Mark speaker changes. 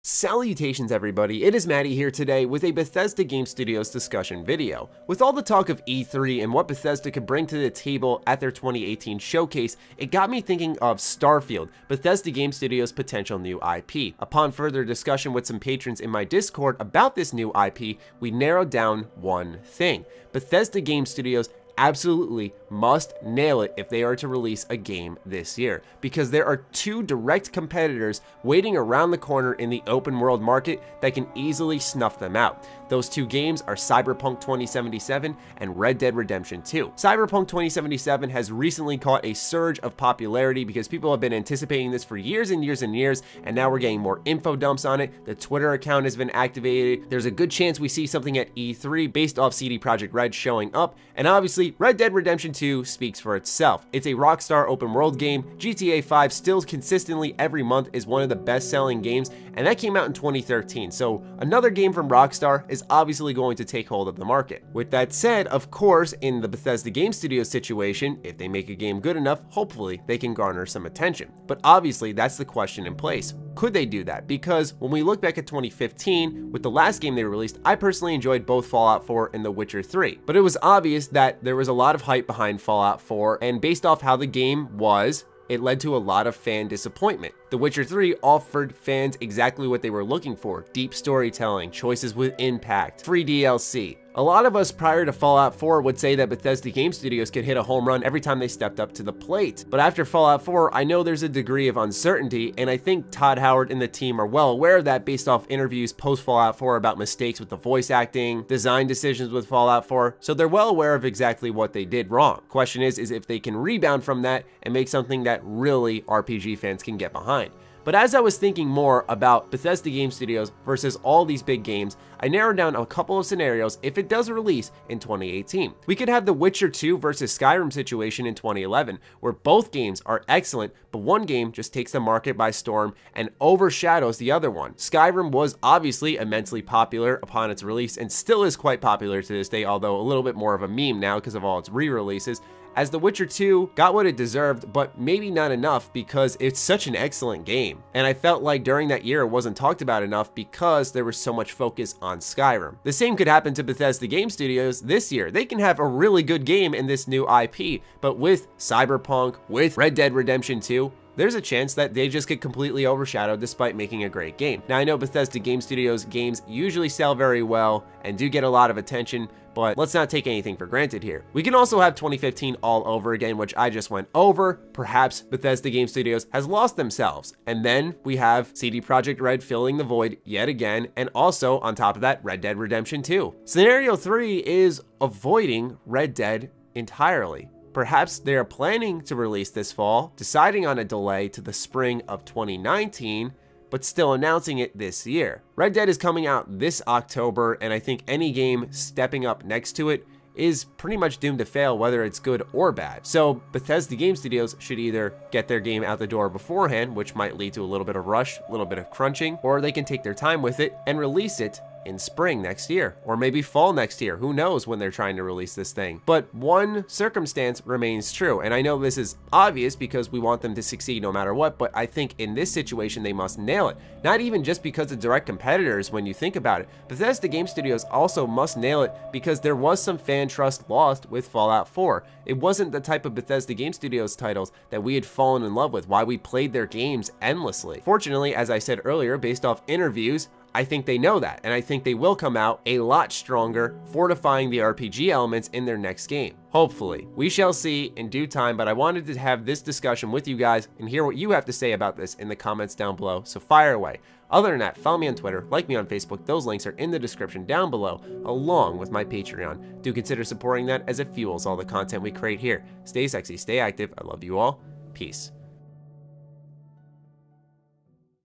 Speaker 1: Salutations everybody, it is Matty here today with a Bethesda Game Studios discussion video. With all the talk of E3 and what Bethesda could bring to the table at their 2018 showcase, it got me thinking of Starfield, Bethesda Game Studios' potential new IP. Upon further discussion with some patrons in my Discord about this new IP, we narrowed down one thing. Bethesda Game Studios absolutely must nail it if they are to release a game this year, because there are two direct competitors waiting around the corner in the open world market that can easily snuff them out. Those two games are Cyberpunk 2077 and Red Dead Redemption 2. Cyberpunk 2077 has recently caught a surge of popularity because people have been anticipating this for years and years and years, and now we're getting more info dumps on it. The Twitter account has been activated. There's a good chance we see something at E3 based off CD Projekt Red showing up, and obviously Red Dead Redemption 2 speaks for itself. It's a Rockstar open world game. GTA 5 still consistently every month is one of the best selling games, and that came out in 2013. So another game from Rockstar is obviously going to take hold of the market. With that said, of course, in the Bethesda Game Studios situation, if they make a game good enough, hopefully they can garner some attention. But obviously that's the question in place. Could they do that? Because when we look back at 2015, with the last game they released, I personally enjoyed both Fallout 4 and The Witcher 3. But it was obvious that there was a lot of hype behind Fallout 4, and based off how the game was, it led to a lot of fan disappointment. The Witcher 3 offered fans exactly what they were looking for: deep storytelling, choices with impact, free DLC. A lot of us prior to Fallout 4 would say that Bethesda Game Studios could hit a home run every time they stepped up to the plate. But after Fallout 4, I know there's a degree of uncertainty, and I think Todd Howard and the team are well aware of that based off interviews post Fallout 4 about mistakes with the voice acting, design decisions with Fallout 4, so they're well aware of exactly what they did wrong. Question is if they can rebound from that and make something that really RPG fans can get behind. But as I was thinking more about Bethesda Game Studios versus all these big games, I narrowed down a couple of scenarios if it does release in 2018. We could have the Witcher 2 versus Skyrim situation in 2011, where both games are excellent, but one game just takes the market by storm and overshadows the other one. Skyrim was obviously immensely popular upon its release and still is quite popular to this day, although a little bit more of a meme now because of all its re-releases, as The Witcher 2 got what it deserved, but maybe not enough because it's such an excellent game. And I felt like during that year it wasn't talked about enough because there was so much focus on Skyrim. The same could happen to Bethesda Game Studios this year. They can have a really good game in this new IP, but with Cyberpunk, with Red Dead Redemption 2, there's a chance that they just get completely overshadowed despite making a great game. Now I know Bethesda Game Studios games usually sell very well and do get a lot of attention, but let's not take anything for granted here. We can also have 2015 all over again, which I just went over. Perhaps Bethesda Game Studios has lost themselves. And then we have CD Projekt Red filling the void yet again, and also on top of that, Red Dead Redemption 2. Scenario 3 is avoiding Red Dead entirely. Perhaps they are planning to release this fall, deciding on a delay to the spring of 2019, but still announcing it this year. Red Dead is coming out this October, and I think any game stepping up next to it is pretty much doomed to fail, whether it's good or bad. So Bethesda Game Studios should either get their game out the door beforehand, which might lead to a little bit of rush, a little bit of crunching, or they can take their time with it and release it in spring next year, or maybe fall next year. Who knows when they're trying to release this thing? But one circumstance remains true, and I know this is obvious because we want them to succeed no matter what, but I think in this situation they must nail it. Not even just because of direct competitors when you think about it. Bethesda Game Studios also must nail it because there was some fan trust lost with Fallout 4. It wasn't the type of Bethesda Game Studios titles that we had fallen in love with, why we played their games endlessly. Fortunately, as I said earlier, based off interviews, I think they know that, and I think they will come out a lot stronger, fortifying the RPG elements in their next game. Hopefully. We shall see in due time, but I wanted to have this discussion with you guys and hear what you have to say about this in the comments down below, so fire away. Other than that, follow me on Twitter, like me on Facebook, those links are in the description down below, along with my Patreon. Do consider supporting that as it fuels all the content we create here. Stay sexy, stay active, I love you all, peace.